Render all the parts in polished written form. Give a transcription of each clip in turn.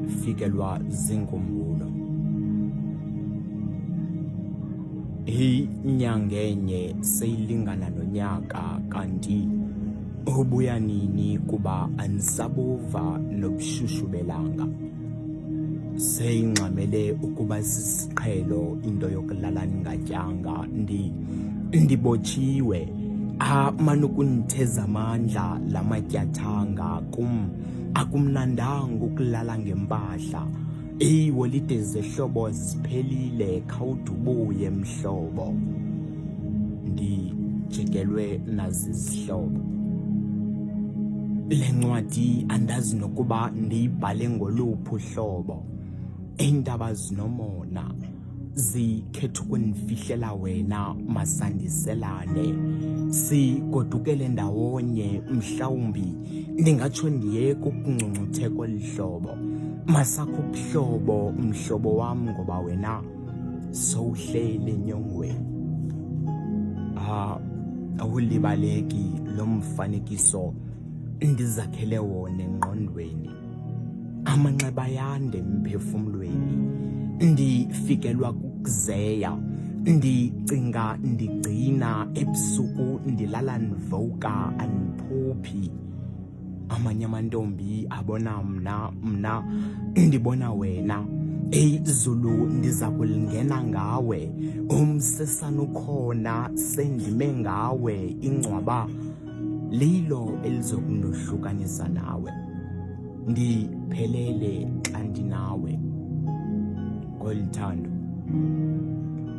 ndifikelwa ziinkumbulo. Inyanga enye seyilingana nonyaka, kanti ubuya nini kuba andisabuva nobushushu belanga. Seyingxamele ukuba sisiqhelo into yokulala ndingatyanga, ndibotshiwe amane ukunitheza amandla la matyathanga. Akumnandanga ukulala ngempahla. Iiholide zehlobo ziphelile, khawude ubuye mhlobo. Ndijikelwe nazizihlobo. Le ncwadi andazi nokuba ndiyibhale ngoluphi uhlobo. Iindaba zinomona zikhetha ukunifihlela wena, masandiselane. Sigodukele ndawonye, mhlawumbi ndingatsho ndiyeke ukungcungcutheka olu hlobo. Masakho ubuhlobo mhlobo wam, ngoba wena sowuhleli enyongweni. Awulibaleki lo mfanekiso ndizakhele wona engqondweni. Amanxeba yande emphefumlweni, ndifikelwa kukuzeya. Ndicinga ndigcina ebusuku, ndilala ndivuka andiphuphi. Amanye amantombi abona mna ndibona wena. Izulu ndiza kulingena ngawe, umsesane ukhona sendime ngawe. Ingcwaba lilo elizokundohlukanisa nawe. Ndiphelele xa ndinawe.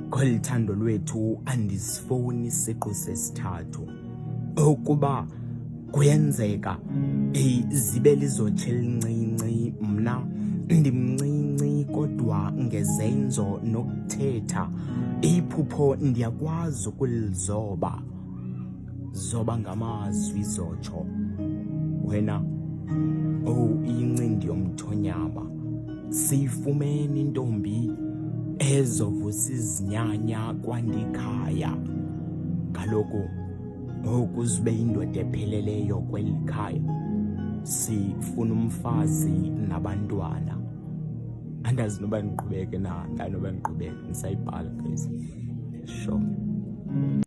Ngolu thando lwethu andisifuni isiqu sesithathu. Ukuba kuyenzeka zibe lizotsha elincinci, mna ndimncinci kodwa ngezenzo nokuthetha. Iphupho ndiyakwazi ukulizoba, zoba ngamazwi zotsho. Wena iyincindi yomthonyama. Siyifumene intombi ezovusa izinyanya kwandikhaya. Kaloku ukuzube indoda epheleleyo kweli khaya, sifuna umfazi nabantwana. Andazi noba ndiqhubeke ndisayibhala guys. Sure.